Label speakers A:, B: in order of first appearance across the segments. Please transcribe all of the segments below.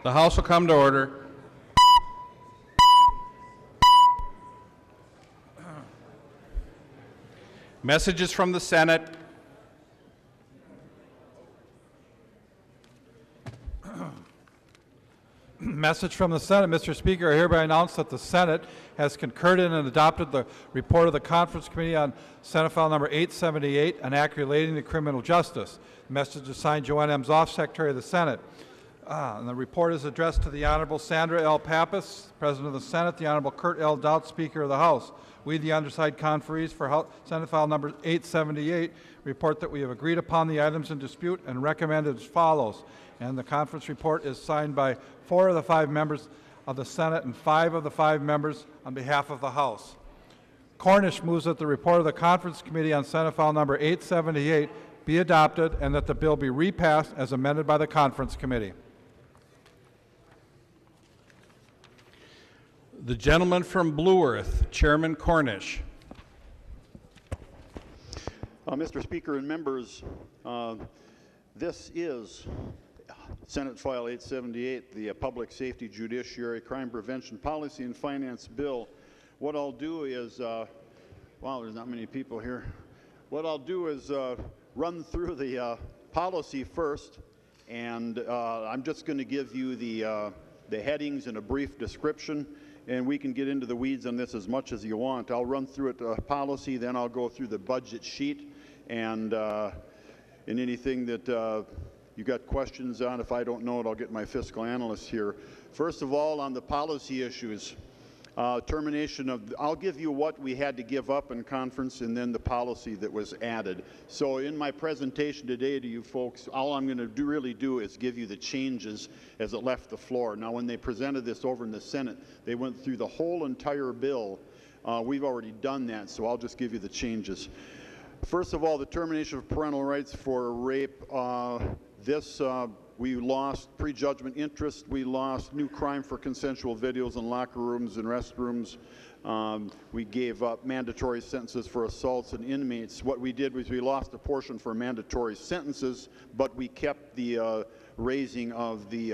A: The House will come to order. Messages from the Senate.
B: Message from the Senate. Mr. Speaker, I hereby announce that the Senate has concurred in and adopted the report of the Conference Committee on Senate File Number 878, an act relating to criminal justice. The message is signed Joanne M. Zoff, Secretary of the Senate. And the report is addressed to the Honorable Sandra L. Pappas, President of the Senate, the Honorable Kurt L. Doudt, Speaker of the House. We, the undersigned conferees for Senate File Number 878, report that we have agreed upon the items in dispute and recommended as follows. And the conference report is signed by 4 of the 5 members of the Senate and 5 of the 5 members on behalf of the House. Cornish moves that the report of the Conference Committee on Senate File Number 878 be adopted and that the bill be repassed as amended by the Conference Committee.
A: The gentleman from Blue Earth, Chairman Cornish.
C: Mr. Speaker and members, this is Senate File 878, the Public Safety, Judiciary, Crime Prevention, Policy, and Finance Bill. What I'll do is, wow, there's not many people here. What I'll do is run through the policy first, and I'm just going to give you the headings and a brief description, and we can get into the weeds on this as much as you want. I'll run through it policy, then I'll go through the budget sheet, and anything that you got questions on. If I don't know it, I'll get my fiscal analyst here. First of all, on the policy issues, termination of, I'll give you what we had to give up in conference and then the policy that was added. So in my presentation today to you folks, all I'm going to really do is give you the changes as it left the floor. Now, when they presented this over in the Senate, they went through the whole entire bill. We've already done that, so I'll just give you the changes. First of all, the termination of parental rights for rape. We lost prejudgment interest. We lost new crime for consensual videos in locker rooms and restrooms. We gave up mandatory sentences for assaults and inmates. What we did was we lost a portion for mandatory sentences, but we kept the raising of the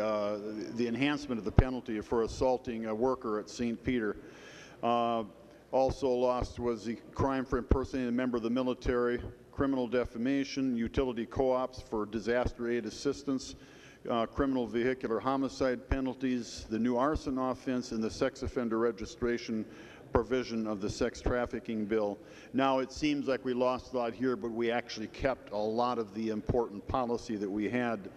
C: enhancement of the penalty for assaulting a worker at St. Peter. Also lost was the crime for impersonating a member of the military, criminal defamation, utility co-ops for disaster aid assistance, criminal vehicular homicide penalties, the new arson offense, and the sex offender registration provision of the sex trafficking bill. Now, it seems like we lost a lot here, but we actually kept a lot of the important policy that we had.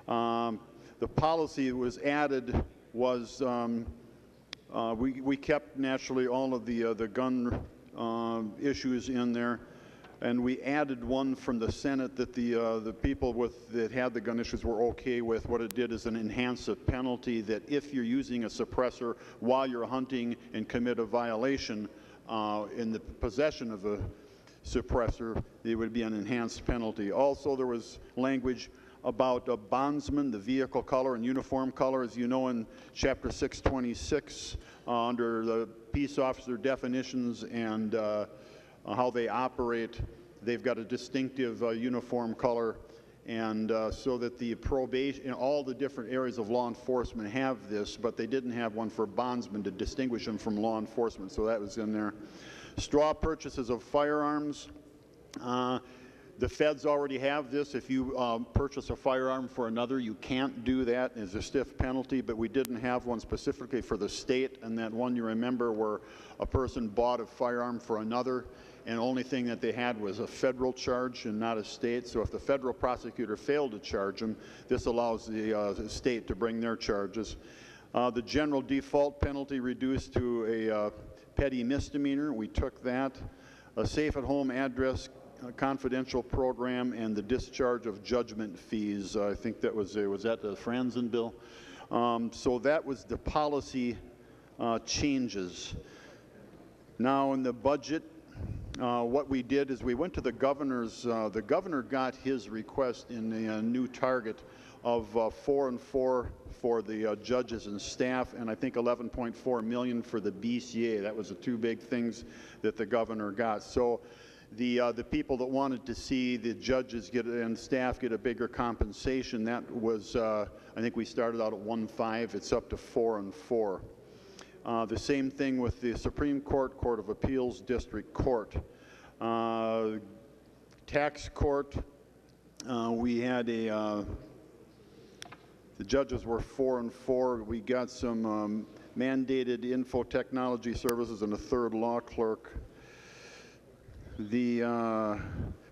C: The policy that was added was we kept naturally all of the gun issues in there, and we added one from the Senate that the people that had the gun issues were okay with. What it did is an enhanced penalty that if you're using a suppressor while you're hunting and commit a violation in the possession of a suppressor, there would be an enhanced penalty. Also, there was language about a bondsman, the vehicle color and uniform color. As you know, in Chapter 626, under the peace officer definitions and how they operate, they've got a distinctive uniform color, and so that the probation, all the different areas of law enforcement have this, but they didn't have one for bondsmen to distinguish them from law enforcement, so that was in there. Straw purchases of firearms. The feds already have this. If you purchase a firearm for another, you can't do that. There's a stiff penalty, but we didn't have one specifically for the state, and that one you remember where a person bought a firearm for another, and the only thing that they had was a federal charge and not a state. So if the federal prosecutor failed to charge them, this allows the state to bring their charges. The general default penalty reduced to a petty misdemeanor. We took that. A safe at home address confidential program and the discharge of judgment fees. I think that was that the Franzen bill? So that was the policy changes. Now in the budget, what we did is we went to the governor got his request in a new target of 4 and 4 for the judges and staff, and I think 11.4 million for the BCA. That was the two big things that the governor got. So The people that wanted to see the judges get and staff get a bigger compensation, that was, I think we started out at 1.5. It's up to 4 and 4. The same thing with the Supreme Court, Court of Appeals, District Court. Tax Court, we had the judges were 4 and 4. We got some mandated info technology services and a third law clerk. The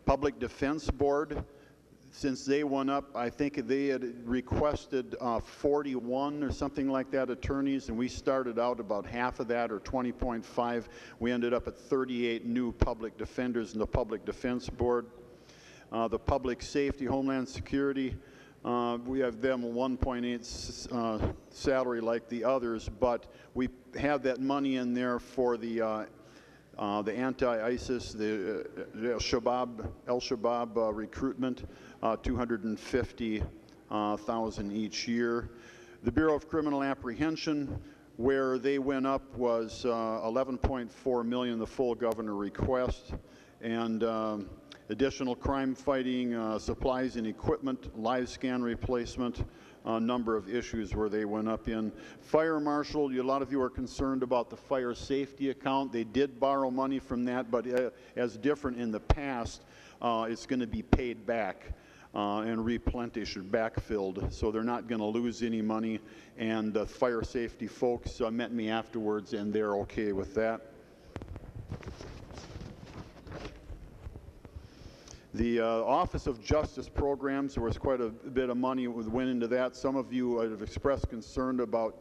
C: Public Defense Board, since they went up, I think they had requested 41 or something like that attorneys, and we started out about half of that, or 20.5. We ended up at 38 new public defenders in the Public Defense Board. The Public Safety, Homeland Security, we have them a 1.8 salary like the others, but we have that money in there for the anti-ISIS, the El Shabaab recruitment, $250,000 each year. The Bureau of Criminal Apprehension, where they went up, was $11.4 million, the full governor request, and additional crime fighting, supplies and equipment, live scan replacement, a number of issues where they went up in. Fire marshal, a lot of you are concerned about the fire safety account. They did borrow money from that, but as different in the past, it's going to be paid back and replenished or backfilled, so they're not going to lose any money. And the fire safety folks met me afterwards, and they're okay with that. The Office of Justice Programs, there was quite a bit of money that went into that. Some of you have expressed concern about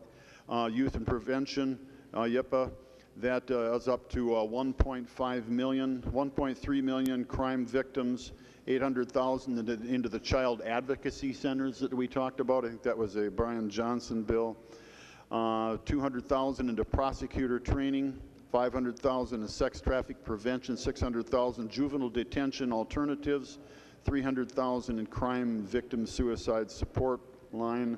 C: youth and prevention, YIPA. That is up to 1.5 million, 1.3 million crime victims, 800,000 into the child advocacy centers that we talked about. I think that was a Brian Johnson bill. 200,000 into prosecutor training. 500,000 in sex traffic prevention, 600,000 juvenile detention alternatives, 300,000 in crime victim suicide support line,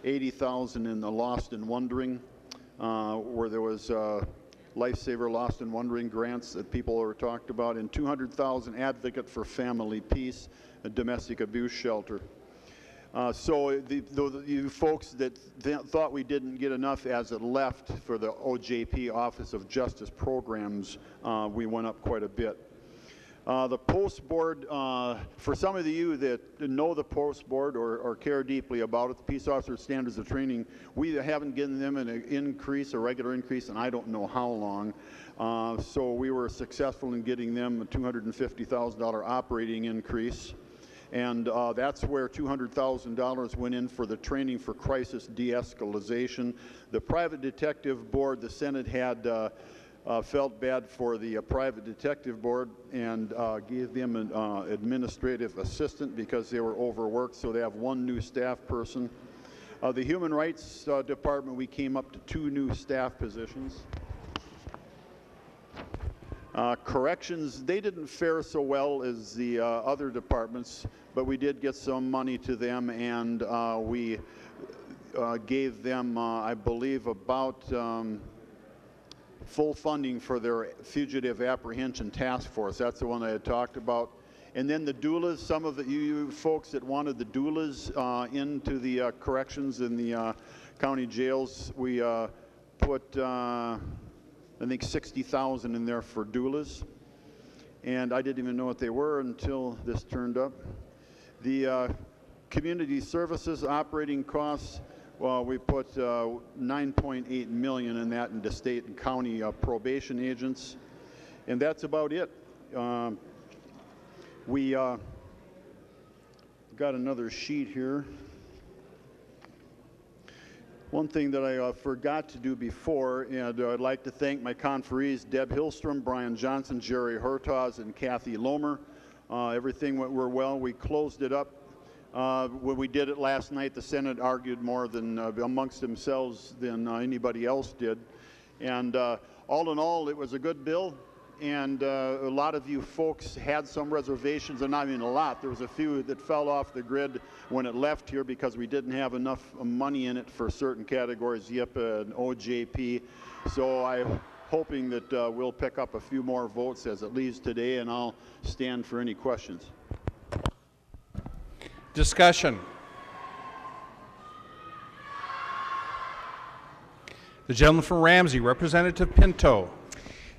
C: 80,000 in the Lost and Wondering, where there was Lifesaver Lost and Wondering grants that people were talked about, and 200,000 advocate for family peace, a domestic abuse shelter. So you folks that thought we didn't get enough as it left for the OJP, Office of Justice Programs, we went up quite a bit. The Post Board, for some of you that know the Post Board or care deeply about it, the Peace Officer Standards of Training, we haven't given them an increase, a regular increase, and I don't know how long. So we were successful in getting them a $250,000 operating increase. And that's where $200,000 went in for the training for crisis de-escalation. The Private Detective Board, the Senate had felt bad for the Private Detective Board and gave them an administrative assistant because they were overworked, so they have one new staff person. The Human Rights Department, we came up to 2 new staff positions. Corrections, they didn't fare so well as the other departments, but we did get some money to them, and we gave them, I believe, about full funding for their Fugitive Apprehension Task Force. That's the one I had talked about. And then the doulas, some of you folks that wanted the doulas into the corrections in the county jails, we put I think 60,000 in there for doulas, and I didn't even know what they were until this turned up. The community services operating costs, well, we put 9.8 million in that into state and county probation agents, and that's about it. We got another sheet here. One thing that I forgot to do before, and I'd like to thank my conferees, Deb Hillstrom, Brian Johnson, Jerry Hertaz, and Kathy Lomer. Everything went well. We closed it up. When we did it last night, the Senate argued more than amongst themselves than anybody else did. And all in all, it was a good bill. And a lot of you folks had some reservations, and not even a lot. There was a few that fell off the grid when it left here because we didn't have enough money in it for certain categories, YIPA and OJP. So I hoping that we'll pick up a few more votes as it leaves today, and I'll stand for any questions.
A: Discussion. The gentleman from Ramsey, Representative Pinto.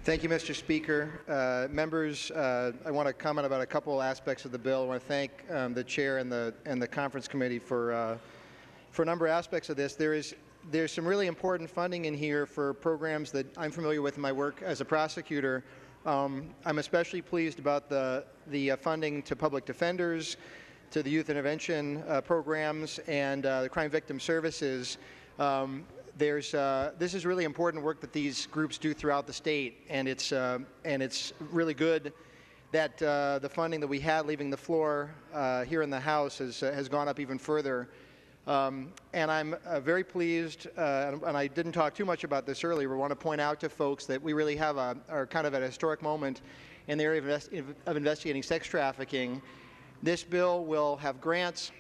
D: Thank you, Mr. Speaker. Members, I want to comment about a couple aspects of the bill. I want to thank the chair and the conference committee for a number of aspects of this. There's some really important funding in here for programs that I'm familiar with in my work as a prosecutor. I'm especially pleased about the funding to public defenders, to the youth intervention programs, and the crime victim services. This is really important work that these groups do throughout the state, and it's really good that the funding that we had leaving the floor here in the House has gone up even further. And I'm very pleased, and I didn't talk too much about this earlier, but I want to point out to folks that we really are kind of at a historic moment in the area of investigating sex trafficking. This bill will have grants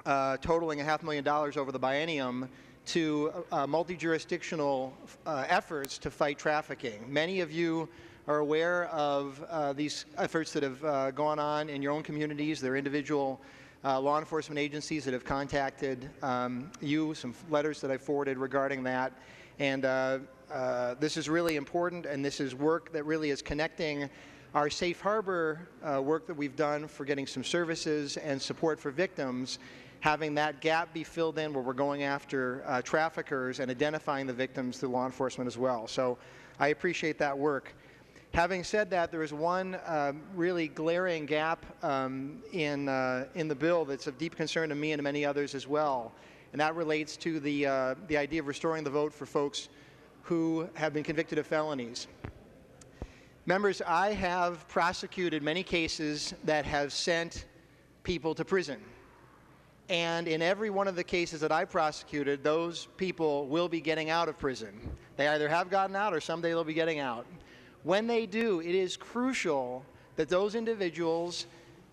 D: totaling $500,000 over the biennium to multi-jurisdictional efforts to fight trafficking. Many of you are aware of these efforts that have gone on in your own communities. There are individual law enforcement agencies that have contacted you, some letters that I forwarded regarding that. And this is really important, and this is work that really is connecting our safe harbor work that we've done for getting some services and support for victims, having that gap be filled in where we're going after traffickers and identifying the victims through law enforcement as well. So I appreciate that work. Having said that, there is one really glaring gap in the bill that's of deep concern to me and to many others as well, and that relates to the idea of restoring the vote for folks who have been convicted of felonies. Members, I have prosecuted many cases that have sent people to prison. And in every one of the cases that I prosecuted, those people will be getting out of prison. They either have gotten out or someday they'll be getting out. When they do, it is crucial that those individuals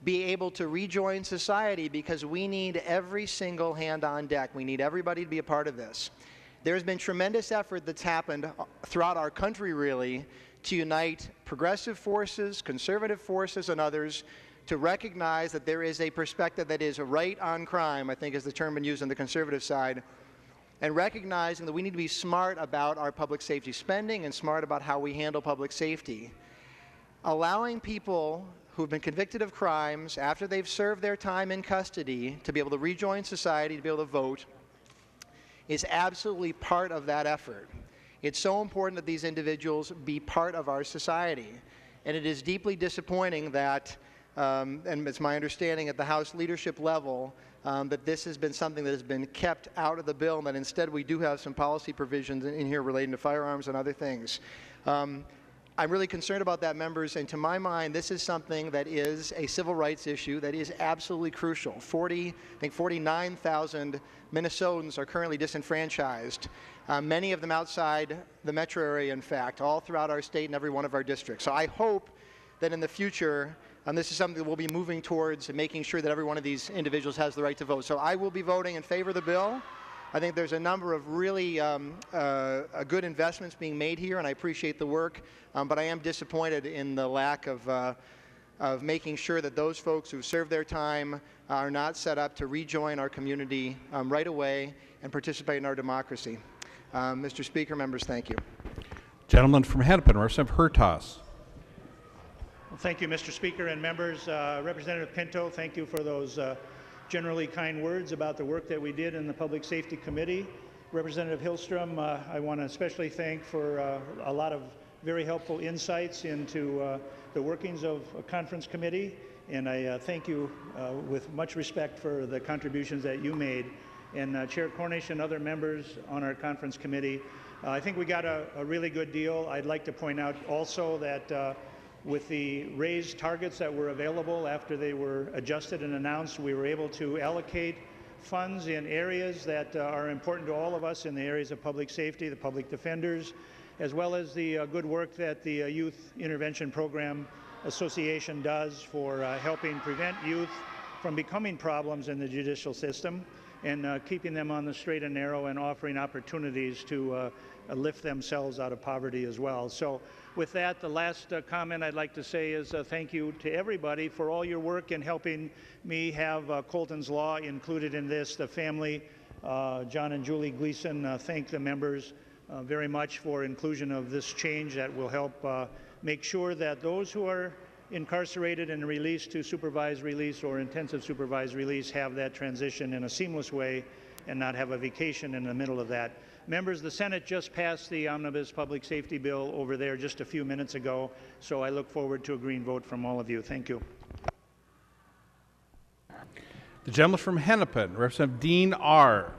D: be able to rejoin society, because we need every single hand on deck. We need everybody to be a part of this. There's been tremendous effort that's happened throughout our country, really, to unite progressive forces, conservative forces, and others to recognize that there is a perspective that is right on crime, I think is the term been used on the conservative side, and recognizing that we need to be smart about our public safety spending and smart about how we handle public safety. Allowing people who have been convicted of crimes after they've served their time in custody to be able to rejoin society, to be able to vote, is absolutely part of that effort. It's so important that these individuals be part of our society. And it is deeply disappointing that and it's my understanding at the House leadership level that this has been something that has been kept out of the bill, and that instead we do have some policy provisions in here relating to firearms and other things. I'm really concerned about that, members, and to my mind, this is something that is a civil rights issue that is absolutely crucial. I think 49,000 Minnesotans are currently disenfranchised, many of them outside the metro area, in fact, all throughout our state and every one of our districts. So I hope that in the future, this is something that we'll be moving towards and making sure that every one of these individuals has the right to vote. So I will be voting in favor of the bill. I think there's a number of really good investments being made here, and I appreciate the work, but I am disappointed in the lack of making sure that those folks who served their time are not set up to rejoin our community right away and participate in our democracy. Mr. Speaker, members, thank you.
A: Gentleman from Hennepin, Representative Hertas.
E: Well, thank you, Mr. Speaker and members. Representative Pinto, thank you for those generally kind words about the work that we did in the Public Safety Committee. Representative Hillstrom, I want to especially thank for a lot of very helpful insights into the workings of a conference committee, and I thank you with much respect for the contributions that you made. And Chair Cornish and other members on our conference committee, I think we got a really good deal. I'd like to point out also that with the raised targets that were available after they were adjusted and announced, we were able to allocate funds in areas that are important to all of us, in the areas of public safety, the public defenders, as well as the good work that the Youth Intervention Program Association does for helping prevent youth from becoming problems in the judicial system, and keeping them on the straight and narrow and offering opportunities to lift themselves out of poverty as well. So with that, the last comment I'd like to say is thank you to everybody for all your work in helping me have Colton's Law included in this. The family, John and Julie Gleason, thank the members very much for inclusion of this change that will help make sure that those who are incarcerated and released to supervised release or intensive supervised release have that transition in a seamless way and not have a vacation in the middle of that. Members, the Senate just passed the Omnibus Public Safety Bill over there just a few minutes ago, so I look forward to a green vote from all of you. Thank you.
A: The gentleman from Hennepin, Representative Dehn R.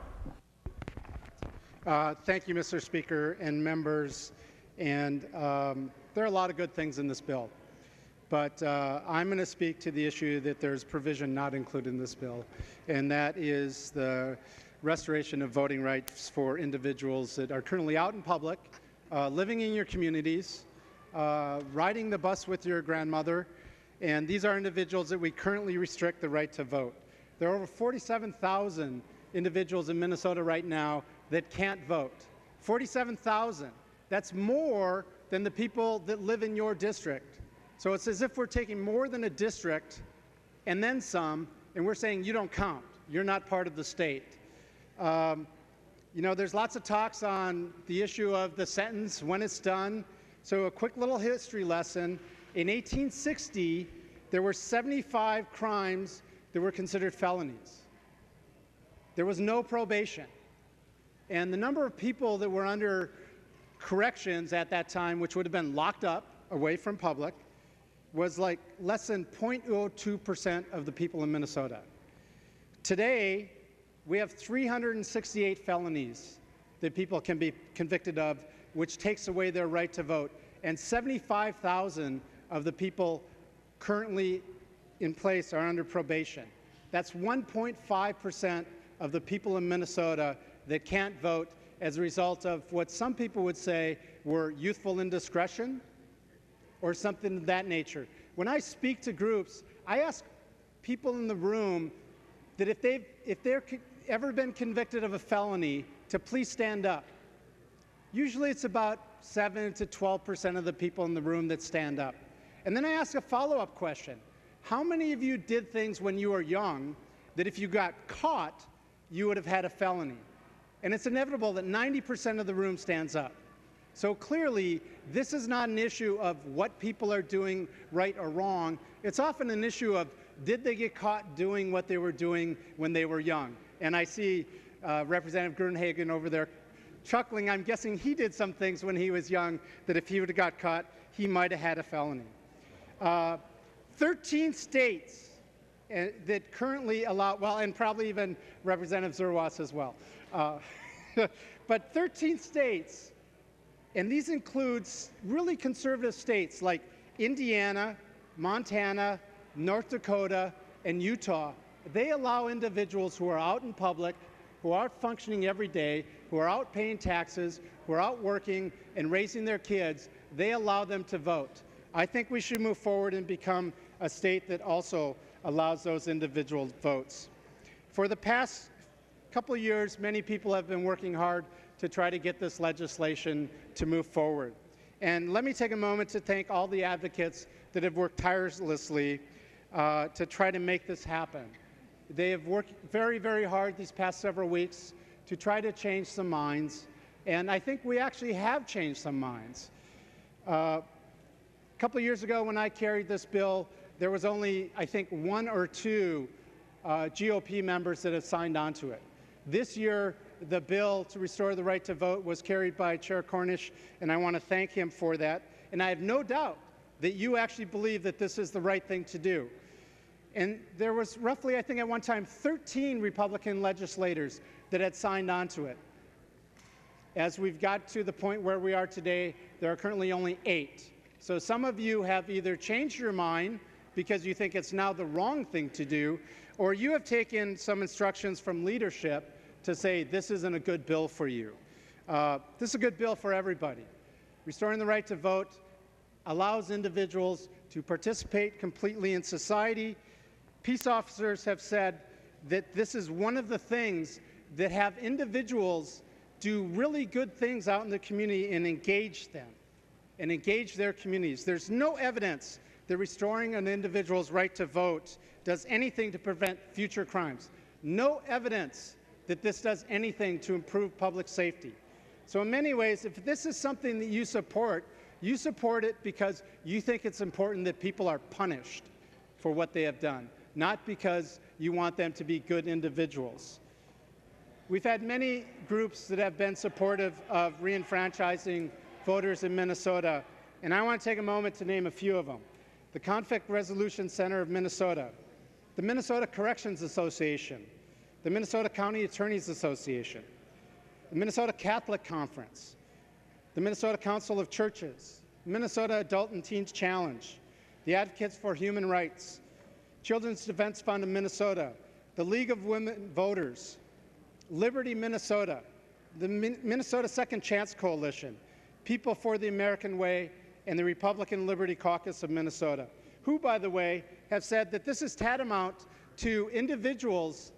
F: Thank you, Mr. Speaker and members. And there are a lot of good things in this bill. But I'm going to speak to the issue that there's provision not included in this bill, and that is the restoration of voting rights for individuals that are currently out in public, living in your communities, riding the bus with your grandmother, and these are individuals that we currently restrict the right to vote. There are over 47,000 individuals in Minnesota right now that can't vote. 47,000. That's more than the people that live in your district. So it's as if we're taking more than a district and then some, and we're saying you don't count. You're not part of the state. You know, there's lots of talks on the issue of the sentence, when it's done. So a quick little history lesson. In 1860, there were 75 crimes that were considered felonies. There was no probation. And the number of people that were under corrections at that time, which would have been locked up away from public, was like less than 0.02% of the people in Minnesota. Today, we have 368 felonies that people can be convicted of, which takes away their right to vote. And 75,000 of the people currently in place are under probation. That's 1.5% of the people in Minnesota that can't vote as a result of what some people would say were youthful indiscretion or something of that nature. When I speak to groups, I ask people in the room that if they've ever been convicted of a felony to please stand up. Usually it's about 7 to 12% of the people in the room that stand up. And then I ask a follow-up question. How many of you did things when you were young that if you got caught, you would have had a felony? And it's inevitable that 90% of the room stands up. So clearly, this is not an issue of what people are doing right or wrong. It's often an issue of, did they get caught doing what they were doing when they were young? And I see Representative Gruenhagen over there chuckling. I'm guessing he did some things when he was young that if he would have got caught, he might have had a felony. 13 states that currently allow, well, and probably even Representative Zerwas as well. But 13 states, and these include really conservative states like Indiana, Montana, North Dakota, and Utah. They allow individuals who are out in public, who are out functioning every day, who are out paying taxes, who are out working and raising their kids, they allow them to vote. I think we should move forward and become a state that also allows those individual votes. For the past couple of years, many people have been working hard to try to get this legislation to move forward. And let me take a moment to thank all the advocates that have worked tirelessly to try to make this happen. They have worked very, very hard these past several weeks to try to change some minds, and I think we actually have changed some minds. A couple of years ago when I carried this bill, there was only, I think, 1 or 2 GOP members that had signed on to it. This year, the bill to restore the right to vote was carried by Chair Cornish, and I want to thank him for that. And I have no doubt that you actually believe that this is the right thing to do. And there was roughly, I think at one time, 13 Republican legislators that had signed on to it. As we've got to the point where we are today, there are currently only 8. So some of you have either changed your mind because you think it's now the wrong thing to do, or you have taken some instructions from leadership to say this isn't a good bill for you. This is a good bill for everybody. Restoring the right to vote allows individuals to participate completely in society, peace officers have said that this is one of the things that have individuals do really good things out in the community and engage them and engage their communities. There's no evidence that restoring an individual's right to vote does anything to prevent future crimes. No evidence that this does anything to improve public safety. So in many ways, if this is something that you support it because you think it's important that people are punished for what they have done, not because you want them to be good individuals. We've had many groups that have been supportive of reenfranchising voters in Minnesota, and I want to take a moment to name a few of them. The Conflict Resolution Center of Minnesota, the Minnesota Corrections Association, the Minnesota County Attorneys Association, the Minnesota Catholic Conference, the Minnesota Council of Churches, Minnesota Adult and Teens Challenge, the Advocates for Human Rights, Children's Defense Fund of Minnesota, the League of Women Voters, Liberty Minnesota, the Minnesota Second Chance Coalition, People for the American Way, and the Republican Liberty Caucus of Minnesota, who, by the way, have said that this is tantamount to individuals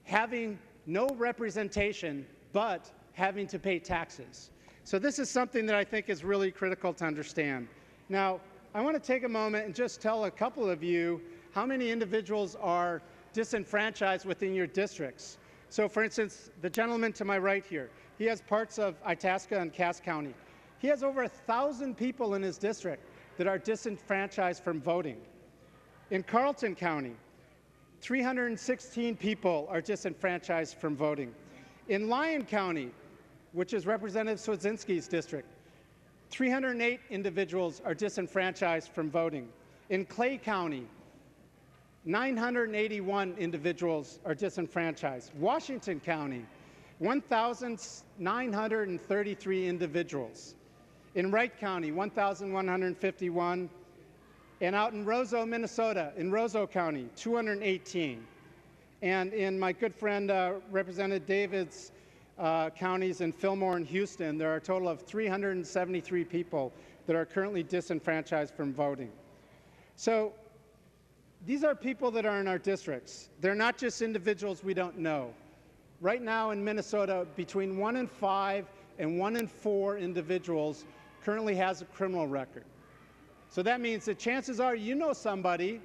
F: having no representation but having to pay taxes. So this is something that I think is really critical to understand. Now, I want to take a moment and just tell a couple of you how many individuals are disenfranchised within your districts. So, for instance, the gentleman to my right here, he has parts of Itasca and Cass County. He has over 1,000 people in his district that are disenfranchised from voting. In Carlton County, 316 people are disenfranchised from voting. In Lyon County, which is Representative Swedzinski's district, 308 individuals are disenfranchised from voting. In Clay County, 981 individuals are disenfranchised. Washington County, 1,933 individuals. In Wright County, 1,151. And out in Roseau, Minnesota, in Roseau County, 218. And in my good friend Representative David's counties in Fillmore and Houston, there are a total of 373 people that are currently disenfranchised from voting. So these are people that are in our districts. They're not just individuals we don't know. Right now in Minnesota, between 1 in 5 and 1 in 4 individuals currently has a criminal record. So that means that chances are you know somebody,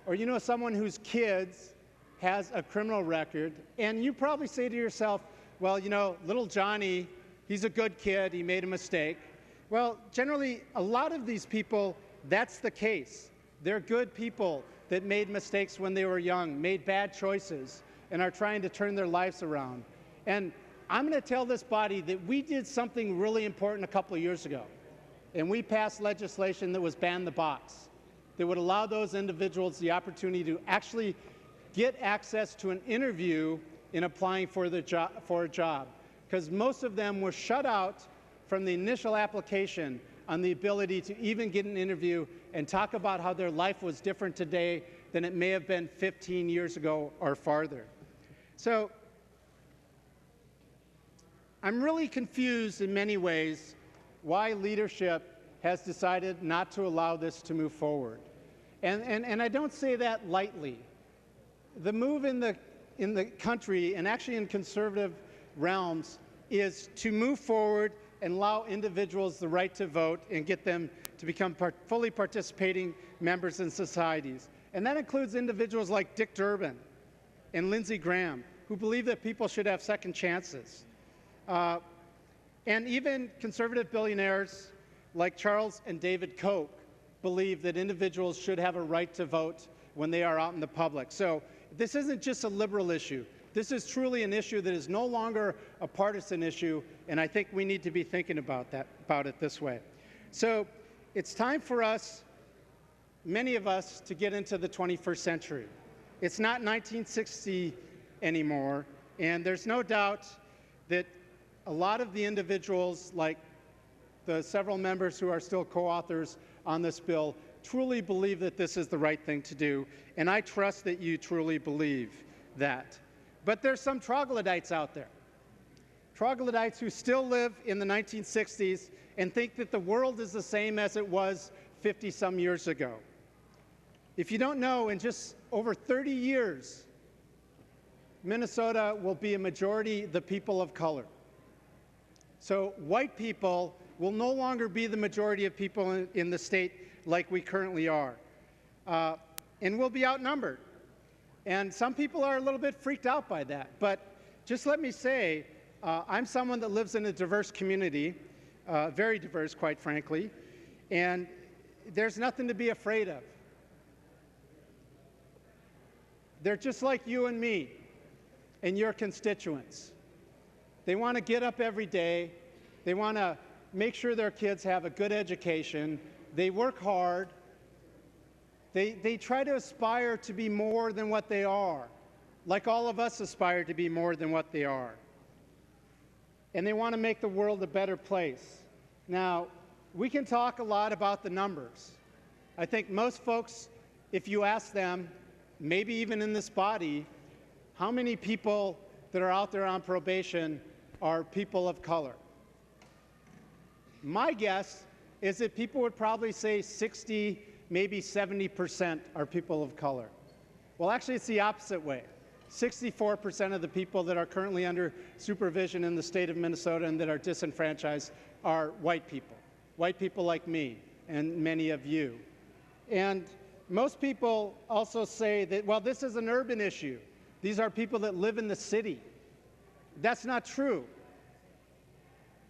F: or you know someone whose kids has a criminal record, and you probably say to yourself, well, you know, little Johnny, he's a good kid, he made a mistake. Well, generally, a lot of these people, that's the case. They're good people that made mistakes when they were young, made bad choices, and are trying to turn their lives around. And I'm going to tell this body that we did something really important a couple of years ago. And we passed legislation that was ban the box, that would allow those individuals the opportunity to actually get access to an interview in applying for a job. Because most of them were shut out from the initial application on the ability to even get an interview and talk about how their life was different today than it may have been 15 years ago or farther. So I'm really confused in many ways why leadership has decided not to allow this to move forward. And I don't say that lightly. The move in the country, and actually in conservative realms, is to move forward and allow individuals the right to vote and get them to become fully participating members in societies. And that includes individuals like Dick Durbin and Lindsey Graham, who believe that people should have second chances. And even conservative billionaires like Charles and David Koch believe that individuals should have a right to vote when they are out in the public. So this isn't just a liberal issue. This is truly an issue that is no longer a partisan issue, and I think we need to be thinking about it this way. So it's time for us, many of us, to get into the 21st century. It's not 1960 anymore, and there's no doubt that a lot of the individuals, like the several members who are still co-authors on this bill, truly believe that this is the right thing to do, and I trust that you truly believe that. But there's some troglodytes out there. Troglodytes who still live in the 1960s and think that the world is the same as it was 50-some years ago. If you don't know, in just over 30 years, Minnesota will be a majority the people of color. So white people will no longer be the majority of people in the state like we currently are. And we'll be outnumbered. And some people are a little bit freaked out by that. But just let me say, I'm someone that lives in a diverse community, very diverse, quite frankly, and there's nothing to be afraid of. They're just like you and me and your constituents. They want to get up every day. They want to make sure their kids have a good education. They work hard. They try to aspire to be more than what they are, like all of us aspire to be more than what they are. And they want to make the world a better place. Now, we can talk a lot about the numbers. I think most folks, if you ask them, maybe even in this body, how many people that are out there on probation are people of color? My guess is that people would probably say 60, maybe 70% are people of color. Well, actually, it's the opposite way. 64% of the people that are currently under supervision in the state of Minnesota and that are disenfranchised are white people like me and many of you. And most people also say that, well, this is an urban issue. These are people that live in the city. That's not true.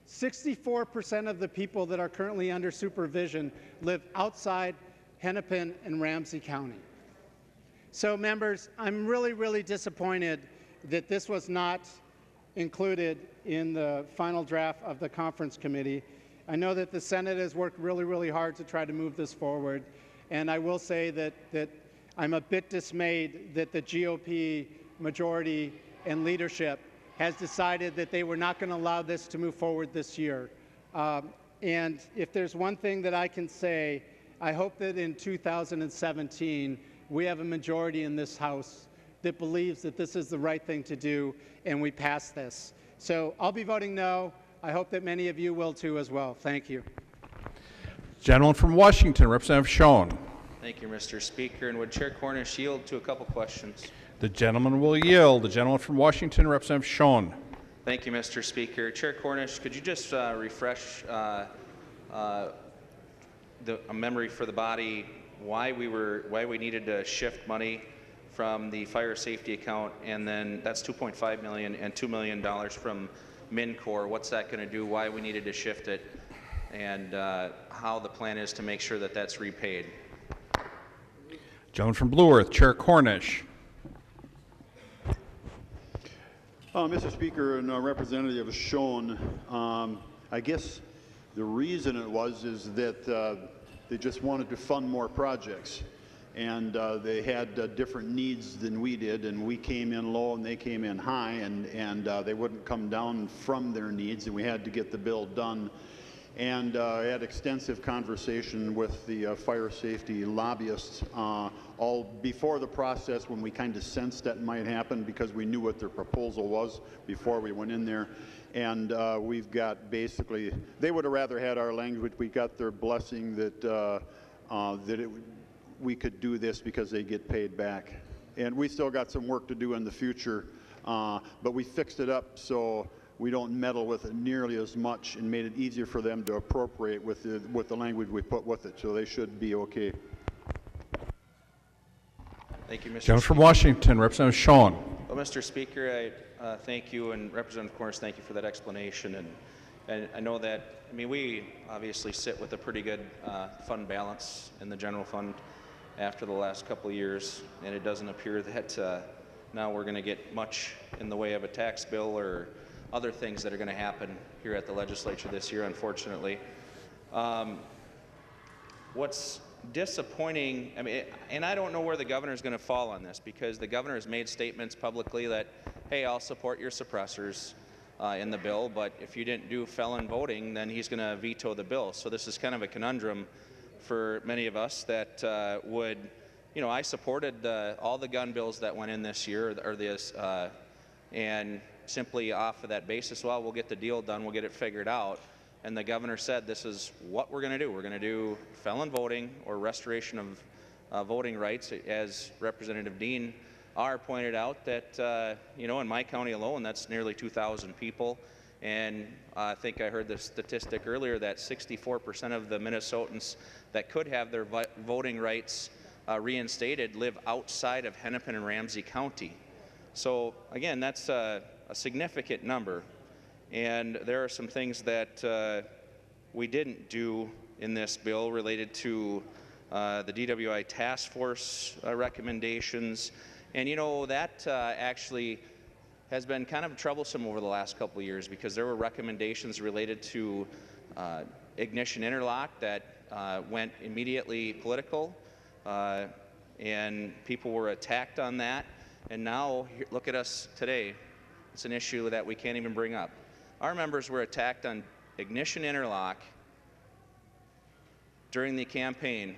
F: 64% of the people that are currently under supervision live outside Hennepin and Ramsey County. So, members, I'm really, really disappointed that this was not included in the final draft of the conference committee. I know that the Senate has worked really, really hard to try to move this forward, and I will say that I'm a bit dismayed that the GOP majority and leadership has decided that they were not going to allow this to move forward this year. And if there's one thing that I can say, I hope that in 2017 we have a majority in this House that believes that this is the right thing to do and we pass this. So I'll be voting no. I hope that many of you will too as well. Thank you.
A: Gentleman from Washington, Representative Schoen.
G: Thank you, Mr. Speaker. And would Chair Cornish yield to a couple questions?
A: The gentleman will yield. The gentleman from Washington, Representative Schoen.
G: Thank you, Mr. Speaker. Chair Cornish, could you just refresh a memory for the body why we needed to shift money from the fire safety account, and then that's $2.5 million and $2 million from MinCorp. What's that going to do? Why we needed to shift it, and how the plan is to make sure that that's repaid.
A: Gentleman from Blue Earth, Chair Cornish.
C: Mr. Speaker and Representative Schoen, I guess the reason it was is that they just wanted to fund more projects, and they had different needs than we did, and we came in low and they came in high, and they wouldn't come down from their needs, and we had to get the bill done. And I had extensive conversation with the fire safety lobbyists all before the process, when we kind of sensed that might happen, because we knew what their proposal was before we went in there. And we've got basically, they would have rather had our language. We got their blessing that we could do this because they get paid back. And we still got some work to do in the future, but we fixed it up so we don't meddle with it nearly as much, and made it easier for them to appropriate with the language we put with it. So they should be okay.
G: Thank you, Mr.
A: Gentleman from
G: Speaker.
A: Washington, Representative Schoen.
G: Well, Mr. Speaker, I thank you, and Representative Cornish, thank you for that explanation. And I know that, I mean, we obviously sit with a pretty good fund balance in the general fund after the last couple of years, and it doesn't appear that now we're going to get much in the way of a tax bill or other things that are going to happen here at the legislature this year, unfortunately. What's disappointing, I mean, and I don't know where the governor is going to fall on this, because the governor has made statements publicly that, hey, I'll support your suppressors in the bill, but if you didn't do felon voting, then he's going to veto the bill. So this is kind of a conundrum for many of us that would, you know, I supported all the gun bills that went in this year, or this, and simply off of that basis, well, we'll get the deal done, we'll get it figured out. And the governor said, this is what we're going to do. We're going to do felon voting or restoration voting rights, as Representative Dehn pointed out, that in my county alone, that's nearly 2,000 people. And I think I heard the statistic earlier that 64% of the Minnesotans that could have their voting rights reinstated live outside of Hennepin and Ramsey County. So again, that's a significant number. And there are some things that we didn't do in this bill related to the DWI task force recommendations. And that actually has been kind of troublesome over the last couple of years, because there were recommendations related to ignition interlock that went immediately political, and people were attacked on that. And now look at us today. It's an issue that we can't even bring up. Our members were attacked on ignition interlock during the campaign,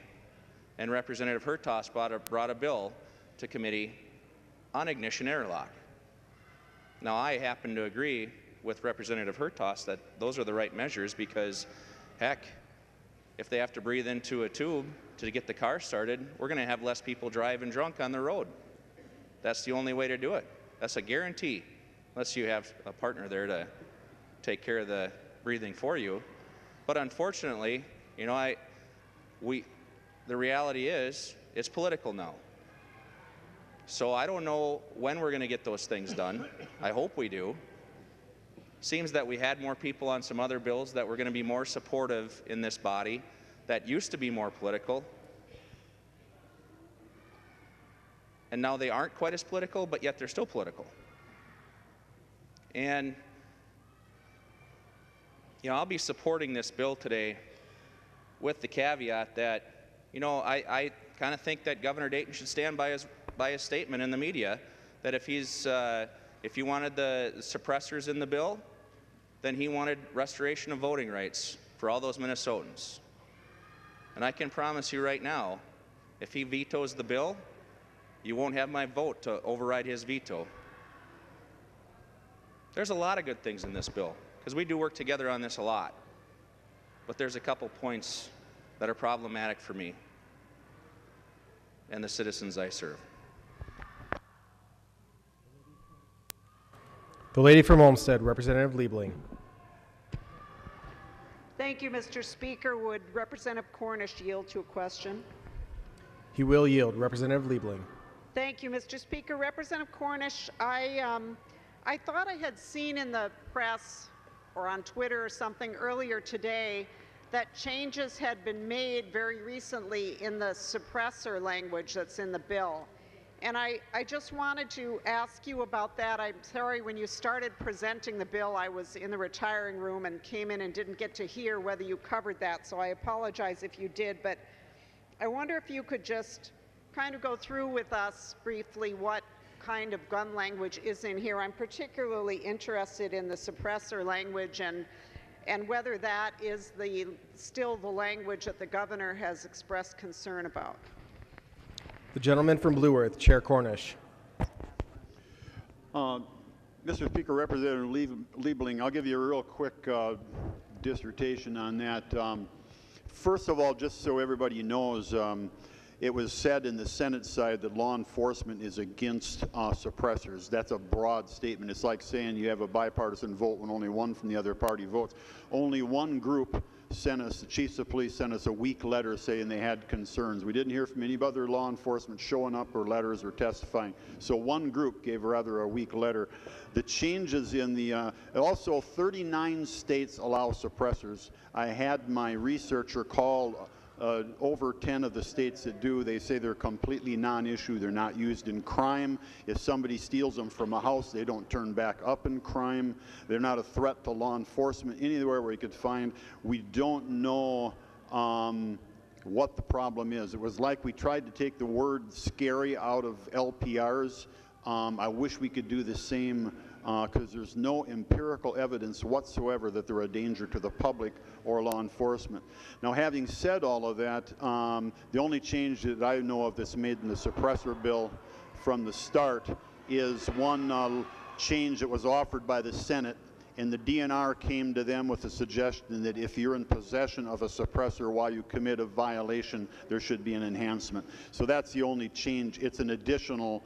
G: and Representative Hertas brought a bill to committee on ignition interlock. Now, I happen to agree with Representative Hertas that those are the right measures, because, heck, if they have to breathe into a tube to get the car started, we're going to have less people driving drunk on the road. That's the only way to do it. That's a guarantee, unless you have a partner there to take care of the breathing for you. But unfortunately, the reality is it's political now. So I don't know when we're going to get those things done. I hope we do. Seems that we had more people on some other bills that were going to be more supportive in this body that used to be more political. And now they aren't quite as political, but yet they're still political. And I'll be supporting this bill today with the caveat that, I kind of think that Governor Dayton should stand by his statement in the media that if he wanted the suppressors in the bill, then he wanted restoration of voting rights for all those Minnesotans. And I can promise you right now, if he vetoes the bill, you won't have my vote to override his veto. There's a lot of good things in this bill, because we do work together on this a lot. But there's a couple points that are problematic for me and the citizens I serve.
H: The lady from Olmsted, Representative Liebling.
I: Thank you, Mr. Speaker. Would Representative Cornish yield to a question?
H: He will yield. Representative Liebling.
I: Thank you, Mr. Speaker. Representative Cornish, I thought I had seen in the press or on Twitter or something earlier today that changes had been made very recently in the suppressor language that's in the bill. And I just wanted to ask you about that. I'm sorry, when you started presenting the bill, I was in the retiring room and came in and didn't get to hear whether you covered that, so I apologize if you did. But I wonder if you could just kind of go through with us briefly what kind of gun language is in here. I'm particularly interested in the suppressor language and whether that is still the language that the governor has expressed concern about.
H: The gentleman from Blue Earth, Chair Cornish.
C: Mr. Speaker, Representative Liebling, I'll give you a real quick dissertation on that. First of all, just so everybody knows, it was said in the Senate side that law enforcement is against suppressors. That's a broad statement. It's like saying you have a bipartisan vote when only one from the other party votes. Only one group sent us, the chiefs of police sent us a weak letter saying they had concerns. We didn't hear from any other law enforcement showing up or letters or testifying. So one group gave rather a weak letter. The changes in the, also 39 states allow suppressors. I had my researcher call over 10 of the states that do. They say they're completely non-issue. They're not used in crime. If somebody steals them from a house, they don't turn back up in crime. They're not a threat to law enforcement anywhere where you could find. We don't know what the problem is. It was like we tried to take the word scary out of LPRs. I wish we could do the same because there's no empirical evidence whatsoever that they're a danger to the public or law enforcement. Now, having said all of that, the only change that I know of that's made in the suppressor bill from the start is one change that was offered by the Senate, and the DNR came to them with a suggestion that if you're in possession of a suppressor while you commit a violation, there should be an enhancement. So that's the only change. It's an additional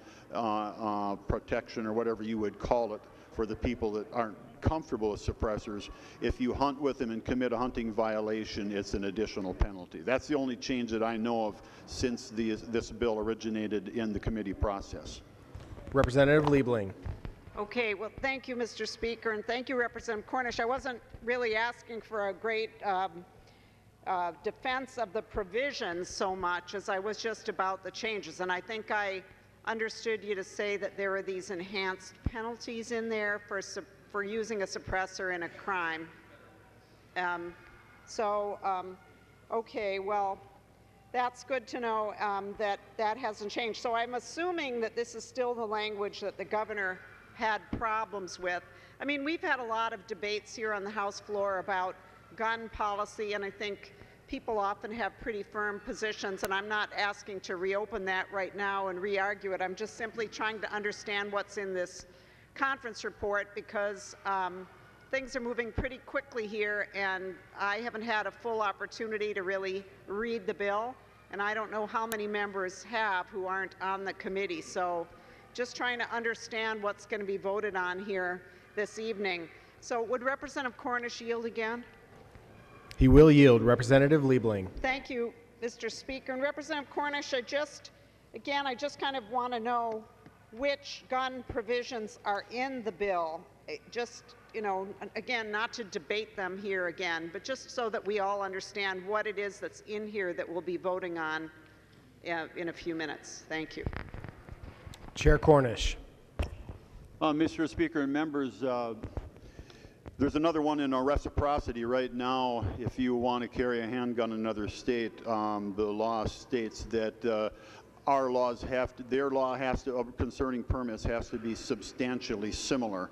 C: protection, or whatever you would call it, for the people that aren't comfortable with suppressors. If you hunt with them and commit a hunting violation, it's an additional penalty. That's the only change that I know of since this bill originated in the committee process.
H: Representative Liebling.
I: Okay, well, thank you, Mr. Speaker, and thank you, Representative Cornish. I wasn't really asking for a great defense of the provisions so much as I was just about the changes, and I think I understood you to say that there are these enhanced penalties in there for using a suppressor in a crime. Okay, well, that's good to know that that hasn't changed. So I'm assuming that this is still the language that the governor had problems with. I mean, we've had a lot of debates here on the House floor about gun policy, and I think people often have pretty firm positions, and I'm not asking to reopen that right now and re-argue it. I'm just simply trying to understand what's in this conference report, because things are moving pretty quickly here, and I haven't had a full opportunity to really read the bill, and I don't know how many members have who aren't on the committee. So just trying to understand what's going to be voted on here this evening. So would Representative Cornish yield again?
H: He will yield. Representative Liebling.
I: Thank you, Mr. Speaker. And Representative Cornish, I just kind of want to know which gun provisions are in the bill. Just, you know, again, not to debate them here again, but just so that we all understand what it is that's in here that we'll be voting on in a few minutes. Thank you.
H: Chair Cornish.
C: Mr. Speaker and members, there's another one in our reciprocity right now. If you want to carry a handgun in another state, the law states that our laws their law concerning permits has to be substantially similar.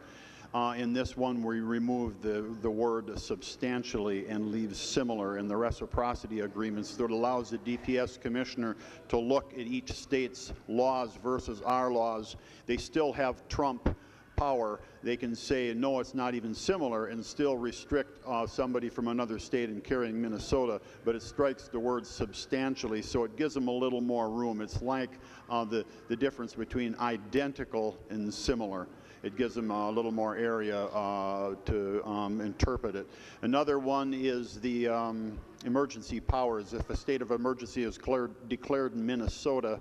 C: In this one, we remove the word substantially and leave similar in the reciprocity agreements that allows the DPS commissioner to look at each state's laws versus our laws. They still have trump power. They can say, no, it's not even similar, and still restrict somebody from another state in carrying Minnesota, but it strikes the word substantially, so it gives them a little more room. It's like the difference between identical and similar. It gives them a little more area to interpret it. Another one is the emergency powers. If a state of emergency is declared in Minnesota,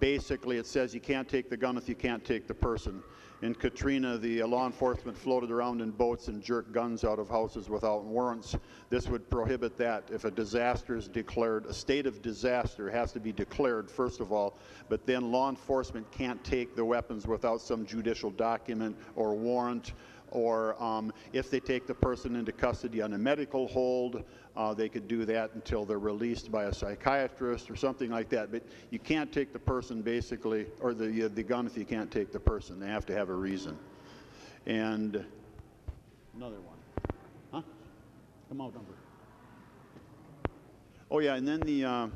C: basically it says you can't take the gun if you can't take the person. In Katrina, the law enforcement floated around in boats and jerked guns out of houses without warrants. This would prohibit that. If a disaster is declared, a state of disaster has to be declared, first of all, but then law enforcement can't take the weapons without some judicial document or warrant, or if they take the person into custody on a medical hold, they could do that until they're released by a psychiatrist or something like that. But you can't take the person, basically, or the gun if you can't take the person. They have to have a reason. And another one. Huh? Come out number. Oh, yeah, and then the,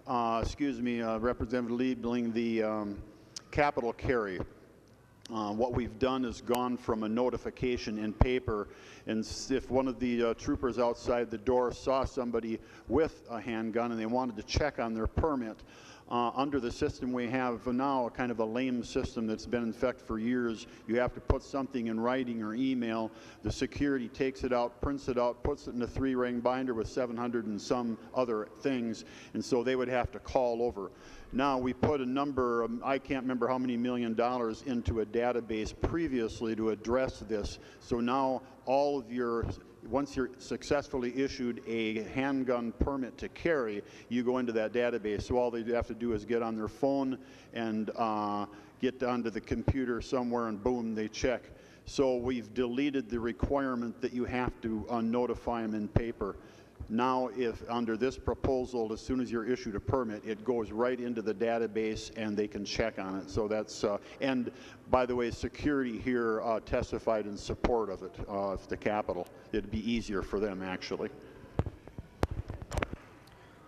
C: Representative Liebling, the capital carry. What we've done is gone from a notification in paper, and if one of the troopers outside the door saw somebody with a handgun and they wanted to check on their permit, under the system we have now, a kind of a lame system that's been in effect for years, you have to put something in writing or email. The security takes it out, prints it out, puts it in a 3-ring binder with 700 and some other things, and so they would have to call over. Now we put a number, I can't remember how many $1 million into a database previously to address this. So now all of your, once you're successfully issued a handgun permit to carry, you go into that database. So all they have to do is get on their phone and get onto the computer somewhere, and boom, they check. So we've deleted the requirement that you have to notify them in paper. Now, if under this proposal, as soon as you're issued a permit, it goes right into the database and they can check on it. So that's, and by the way, security here testified in support of it, the Capitol. It'd be easier for them, actually.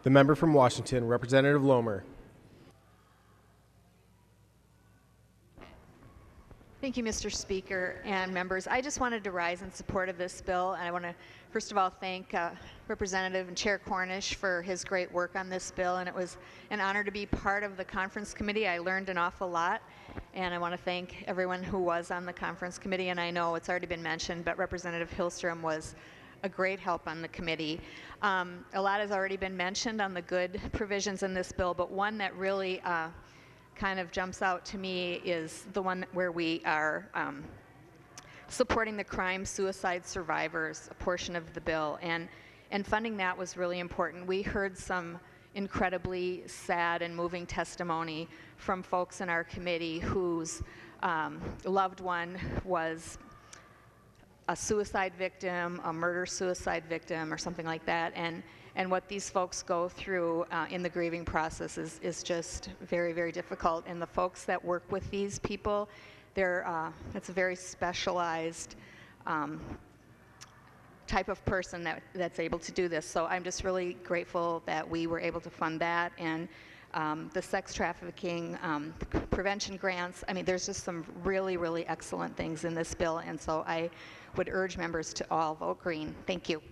H: The member from Washington, Representative Lomer.
J: Thank you, Mr. Speaker and members. I just wanted to rise in support of this bill, and I want to first of all thank Representative and Chair Cornish for his great work on this bill, and it was an honor to be part of the conference committee. I learned an awful lot, and I want to thank everyone who was on the conference committee, and I know it's already been mentioned, but Representative Hillstrom was a great help on the committee. A lot has already been mentioned on the good provisions in this bill, but one that really kind of jumps out to me is the one where we are supporting the crime suicide survivors, a portion of the bill, and funding that was really important. We heard some incredibly sad and moving testimony from folks in our committee whose loved one was a suicide victim, a murder-suicide victim, or something like that, and what these folks go through in the grieving process is just very, very difficult. And the folks that work with these people, it's a very specialized type of person that's able to do this. So I'm just really grateful that we were able to fund that, and the sex trafficking prevention grants. I mean, there's just some really, really excellent things in this bill, and so I would urge members to all vote green. Thank you.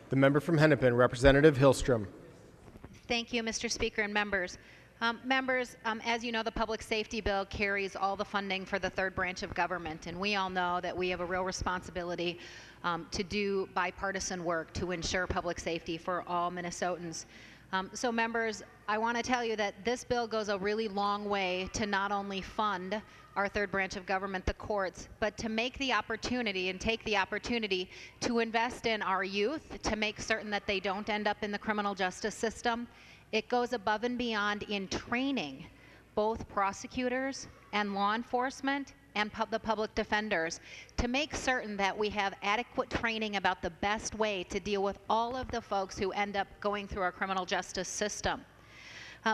H: The member from Hennepin, Representative Hillstrom.
K: Thank you, Mr. Speaker and members. As you know, the public safety bill carries all the funding for the third branch of government, and we all know that we have a real responsibility to do bipartisan work to ensure public safety for all Minnesotans. So members, I want to tell you that this bill goes a really long way to not only fund our third branch of government, the courts, but to make the opportunity and take the opportunity to invest in our youth to make certain that they don't end up in the criminal justice system. It goes above and beyond in training both prosecutors and law enforcement and the public defenders to make certain that we have adequate training about the best way to deal with all of the folks who end up going through our criminal justice system.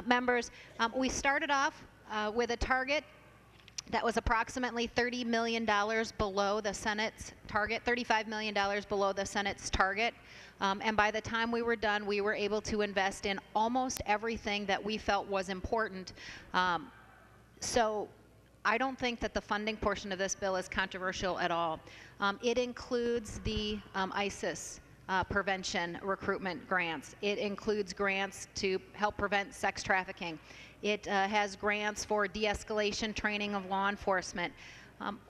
K: Members, we started off with a target that was approximately $30 million below the Senate's target, $35 million below the Senate's target. And by the time we were done, we were able to invest in almost everything that we felt was important. So I don't think that the funding portion of this bill is controversial at all. It includes the ISIS prevention recruitment grants. It includes grants to help prevent sex trafficking. It has grants for de-escalation training of law enforcement.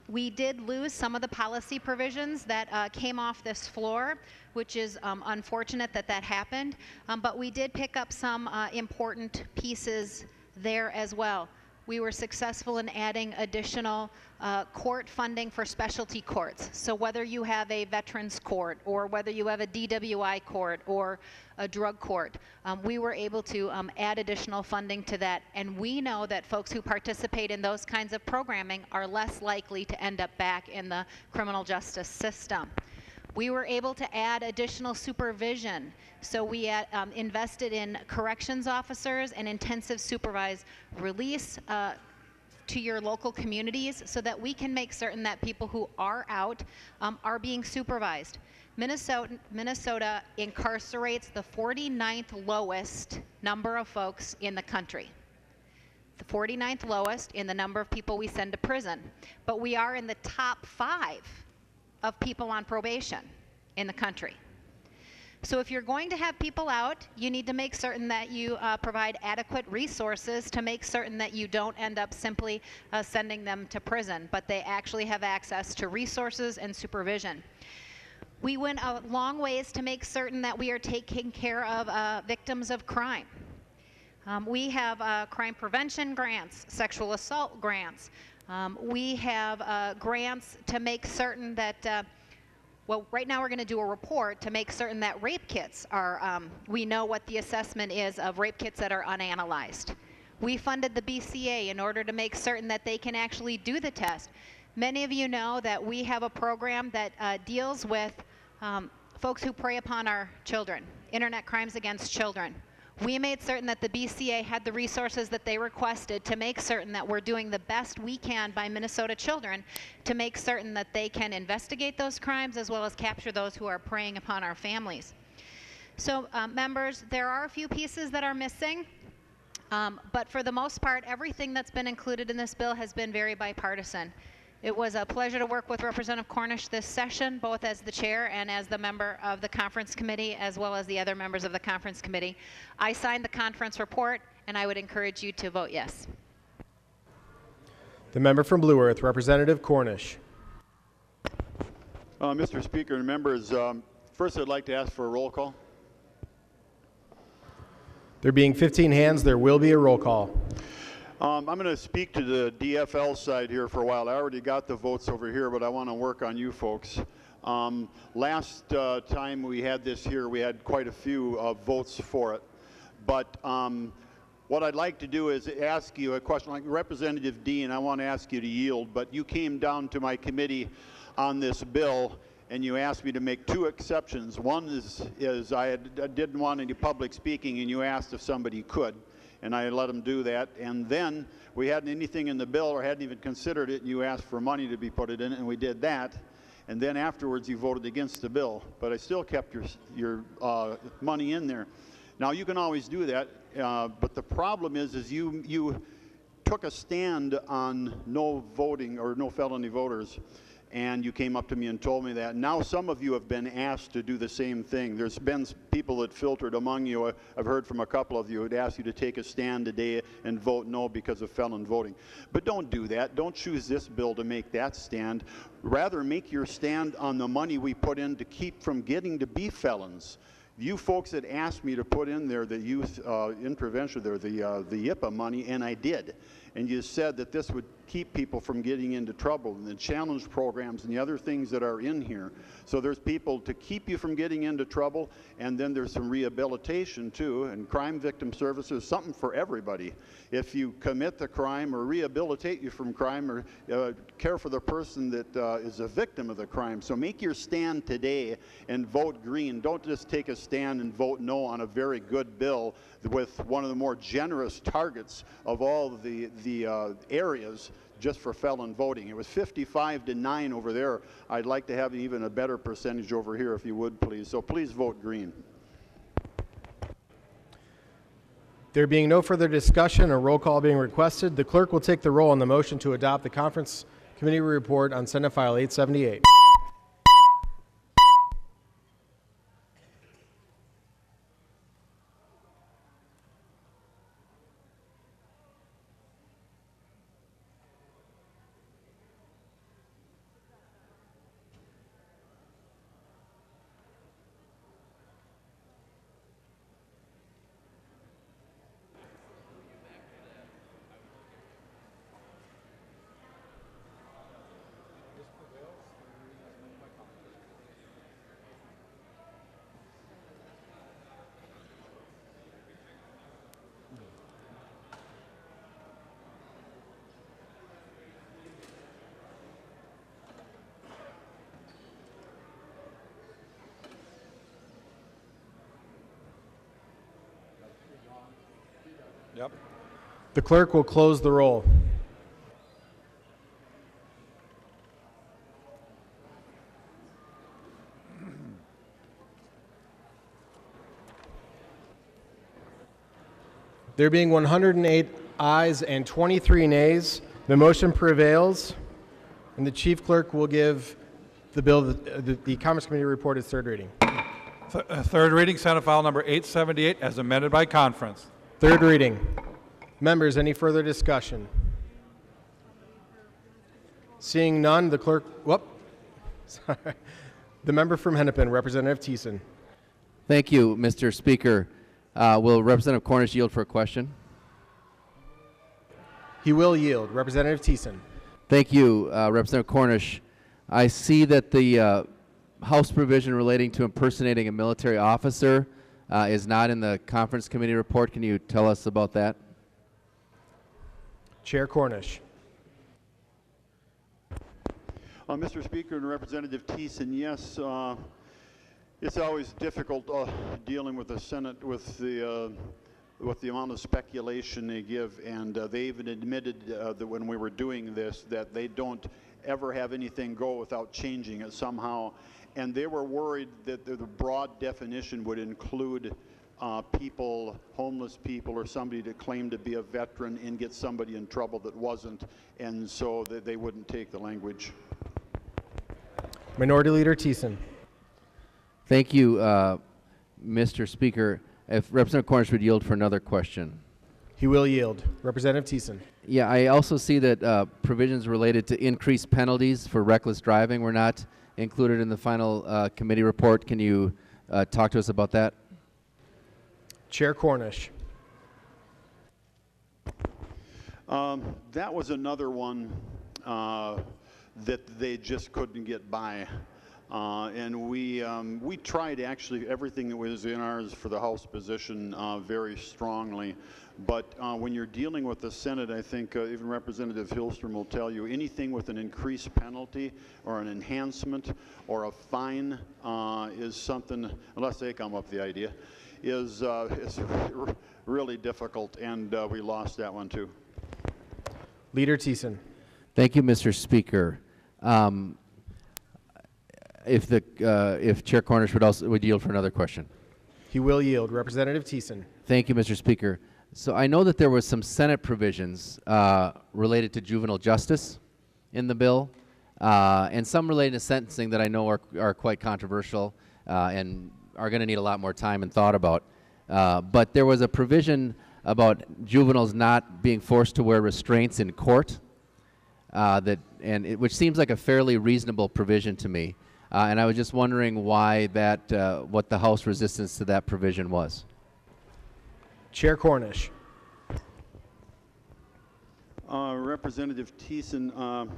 K: We did lose some of the policy provisions that came off this floor, which is unfortunate that that happened, but we did pick up some important pieces there as well. We were successful in adding additional court funding for specialty courts. So whether you have a veterans court or whether you have a DWI court or a drug court, we were able to add additional funding to that. And we know that folks who participate in those kinds of programming are less likely to end up back in the criminal justice system. We were able to add additional supervision. So we invested in corrections officers and intensive supervised release to your local communities so that we can make certain that people who are out are being supervised. Minnesota incarcerates the 49th lowest number of folks in the country. The 49th lowest in the number of people we send to prison. But we are in the top 5 of people on probation in the country. So if you're going to have people out, you need to make certain that you provide adequate resources to make certain that you don't end up simply sending them to prison, but they actually have access to resources and supervision. We went a long ways to make certain that we are taking care of victims of crime. We have crime prevention grants, sexual assault grants. We have grants to make certain that well, right now we're going to do a report to make certain that rape kits are, we know what the assessment is of rape kits that are unanalyzed. We funded the BCA in order to make certain that they can actually do the test. Many of you know that we have a program that deals with folks who prey upon our children, internet crimes against children. We made certain that the BCA had the resources that they requested to make certain that we're doing the best we can by Minnesota children to make certain that they can investigate those crimes as well as capture those who are preying upon our families. So members, there are a few pieces that are missing. But for the most part, everything that's been included in this bill has been very bipartisan. It was a pleasure to work with Representative Cornish this session, both as the chair and as the member of the conference committee, as well as the other members of the conference committee. I signed the conference report, and I would encourage you to vote yes.
H: The member from Blue Earth, Representative Cornish.
C: Mr. Speaker and members, first I'd like to ask for a roll call.
H: There being 15 hands, there will be a roll call.
C: I'm going to speak to the DFL side here for a while. I already got the votes over here, but I want to work on you folks. Last time we had this here, we had quite a few votes for it. But what I'd like to do is ask you a question. Like Representative Dehn, I want to ask you to yield, but you came down to my committee on this bill and you asked me to make two exceptions. One is I didn't want any public speaking, and you asked if somebody could, and I let them do that. And then we hadn't anything in the bill or hadn't even considered it, and you asked for money to be put in it, and we did that. And then afterwards you voted against the bill, but I still kept your money in there. Now you can always do that, but the problem is you took a stand on no voting or no felony voters, and you came up to me and told me that. Now some of you have been asked to do the same thing. There's been people that filtered among you. I've heard from a couple of you who'd asked you to take a stand today and vote no because of felon voting. But don't do that. Don't choose this bill to make that stand. Rather, make your stand on the money we put in to keep from getting to be felons. You folks had asked me to put in there the youth intervention, the YIPA money, and I did. And you said that this would keep people from getting into trouble, and the challenge programs and the other things that are in here. So there's people to keep you from getting into trouble, and then there's some rehabilitation too, and crime victim services, something for everybody. If you commit the crime or rehabilitate you from crime or care for the person that is a victim of the crime. So make your stand today and vote green. Don't just take a stand and vote no on a very good bill with one of the more generous targets of all the areas just for felon voting. It was 55-9 over there. I'd like to have even a better percentage over here if you would, please. So please vote green.
H: There being no further discussion or roll call being requested, the clerk will take the roll on the motion to adopt the conference committee report on Senate File 878.
B: Yep.
H: The clerk will close the roll. There being 108 ayes and 23 nays, the motion prevails, and the chief clerk will give the bill, the Commerce Committee report its third reading.
B: Third reading, Senate File number 878, as amended by conference.
H: Third reading. Members, any further discussion? Seeing none, the clerk, sorry. The member from Hennepin, Representative Thiessen.
L: Thank you, Mr. Speaker. Will Representative Cornish yield for a question?
H: He will yield. Representative Thiessen.
L: Thank you, Representative Cornish. I see that the House provision relating to impersonating a military officer is not in the conference committee report. Can you tell us about that?
H: Chair Cornish.
C: Mr. Speaker and Representative Thiessen, yes, it's always difficult dealing with the Senate with the amount of speculation they give, and they even admitted that when we were doing this that they don't ever have anything go without changing it somehow, and they were worried that the broad definition would include people, homeless people, or somebody that claimed to be a veteran and get somebody in trouble that wasn't, and so they wouldn't take the language.
H: Minority Leader Thiessen.
L: Thank you, Mr. Speaker. If Representative Cornish would yield for another question.
H: He will yield. Representative Thiessen.
L: Yeah, I also see that provisions related to increased penalties for reckless driving were not included in the final committee report. Can you talk to us about that?
H: Chair Cornish.
C: That was another one that they just couldn't get by. And we tried actually everything that was in ours for the House position very strongly. But when you're dealing with the Senate, I think even Representative Hillstrom will tell you, anything with an increased penalty or an enhancement or a fine is something, unless they come up with the idea, is really difficult, and we lost that one too.
H: Leader Thiessen.
L: Thank you, Mr. Speaker. If Chair Cornish would yield for another question.
H: He will yield. Representative Thiessen.
L: Thank you, Mr. Speaker. So I know that there was some Senate provisions related to juvenile justice in the bill, and some related to sentencing that I know are quite controversial and are going to need a lot more time and thought about. But there was a provision about juveniles not being forced to wear restraints in court, which seems like a fairly reasonable provision to me. And I was just wondering why what the House resistance to that provision was.
H: Chair Cornish.
C: Representative Thiessen,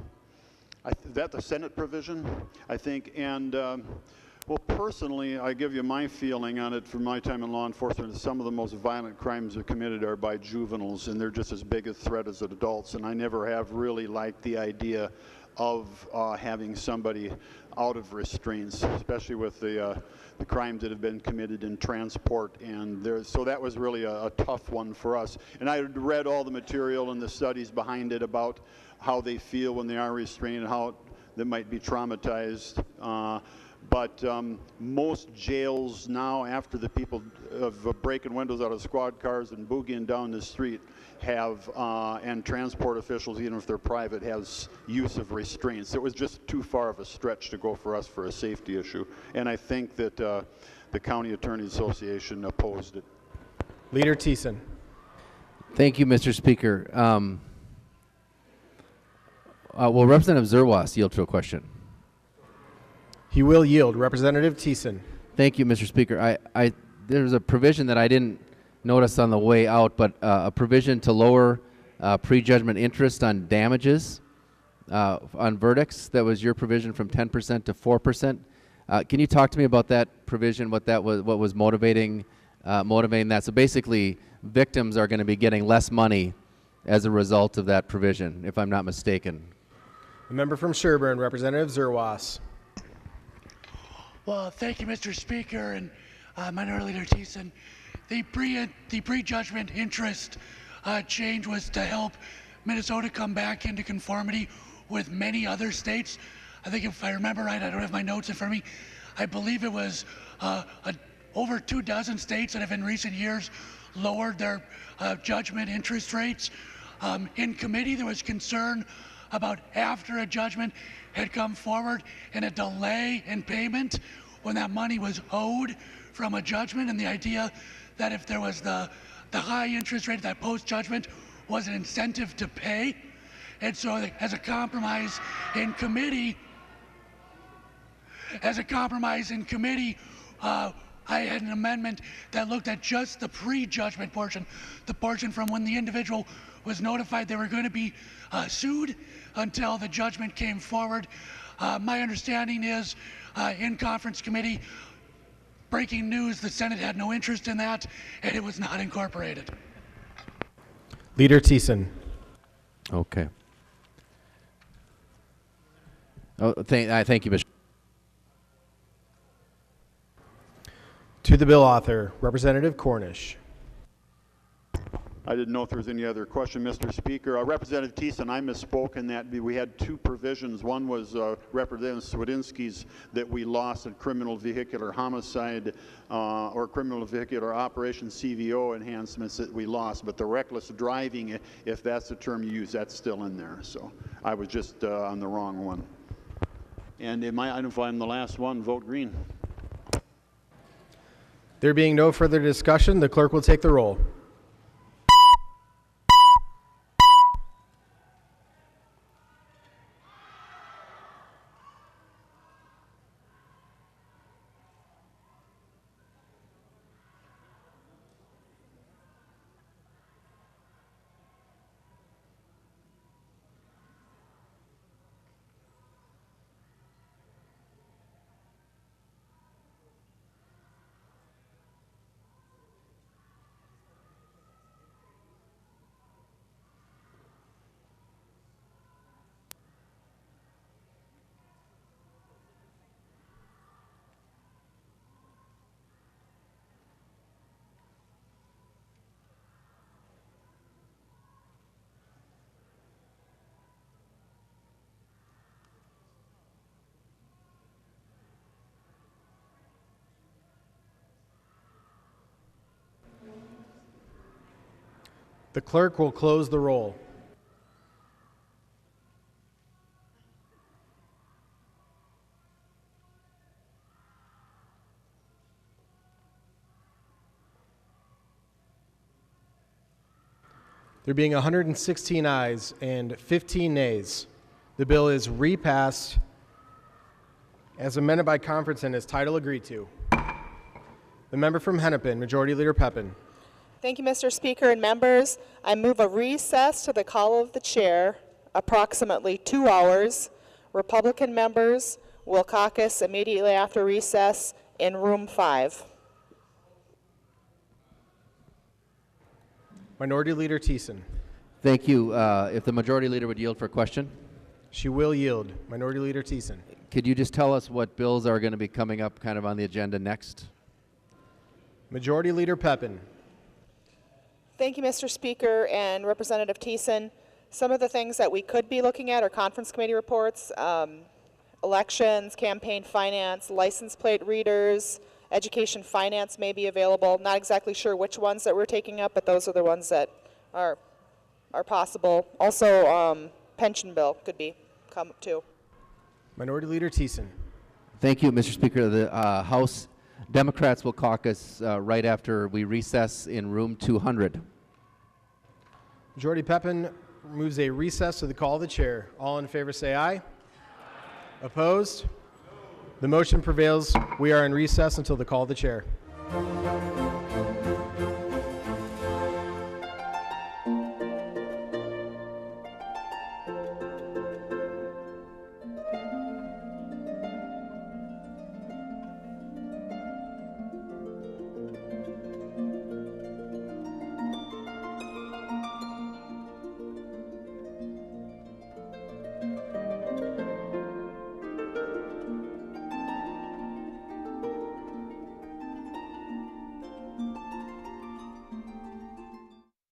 C: that the Senate provision, I think, and well, personally, I give you my feeling on it from my time in law enforcement. Some of the most violent crimes that are committed are by juveniles, and they're just as big a threat as adults. And I never have really liked the idea of having somebody out of restraints, especially with the crimes that have been committed in transport. And so that was really a tough one for us. And I read all the material and the studies behind it about how they feel when they are restrained and how they might be traumatized. But most jails now, after the people of breaking windows out of squad cars and boogieing down the street, have, and transport officials, even if they're private, has use of restraints. It was just too far of a stretch to go for us for a safety issue. And I think that the County Attorney Association opposed it.
H: Leader Thiessen.
L: Thank you, Mr. Speaker. Will Representative Zerwas yield to a question?
H: He will yield. Representative Thiessen.
L: Thank you, Mr. Speaker. There's a provision that I didn't notice on the way out, but a provision to lower prejudgment interest on damages on verdicts. That was your provision from 10% to 4%. Can you talk to me about that provision? What was motivating that? So basically, victims are going to be getting less money as a result of that provision, if I'm not mistaken.
H: The member from Sherburne, Representative Zerwas.
M: Well, thank you, Mr. Speaker, and Minority Leader Thiessen. The prejudgment interest change was to help Minnesota come back into conformity with many other states. I think if I remember right, I don't have my notes in front of me, I believe it was over 24 states that have in recent years lowered their judgment interest rates. In committee, there was concern about after a judgment had come forward and a delay in payment when that money was owed from a judgment, and the idea that if there was the high interest rate, that post-judgment was an incentive to pay. And so as a compromise in committee, I had an amendment that looked at just the pre-judgment portion, the portion from when the individual was notified they were going to be sued until the judgment came forward. My understanding is in conference committee, breaking news, the Senate had no interest in that, and it was not incorporated.
H: Leader Thiessen.
L: Okay. Thank you, Mr.
H: To the bill author, Representative Cornish.
C: I didn't know if there was any other question, Mr. Speaker. Representative Thiessen, I misspoke in that we had two provisions. One was Representative Swedinsky's that we lost in criminal vehicular homicide or criminal vehicular operation CVO enhancements that we lost, but the reckless driving, if that's the term you use, that's still in there. So I was just on the wrong one. And if I'm the last one, vote green.
H: There being no further discussion, the clerk will take the roll. The clerk will close the roll. There being 116 ayes and 15 nays, the bill is repassed as amended by conference and is title agreed to. The member from Hennepin, Majority Leader Pepin.
N: Thank you, Mr. Speaker and members. I move a recess to the call of the chair, approximately 2 hours. Republican members will caucus immediately after recess in room 5.
H: Minority Leader Thiessen.
L: Thank you. If the Majority Leader would yield for a question.
H: She will yield. Minority Leader Thiessen.
L: Could you just tell us what bills are going to be coming up kind of on the agenda next?
H: Majority Leader Pepin.
N: Thank you, Mr. Speaker and Representative Thiessen. Some of the things that we could be looking at are conference committee reports, elections, campaign finance, license plate readers, education finance may be available. Not exactly sure which ones that we're taking up, but those are the ones that are possible. Also, pension bill could be come up too.
H: Minority Leader Thiessen.
L: Thank you, Mr. Speaker. The House Democrats will caucus right after we recess in room 200.
H: Majority Pepin moves a recess to the call of the chair. All in favor say aye. Opposed? The motion prevails. We are in recess until the call of the chair.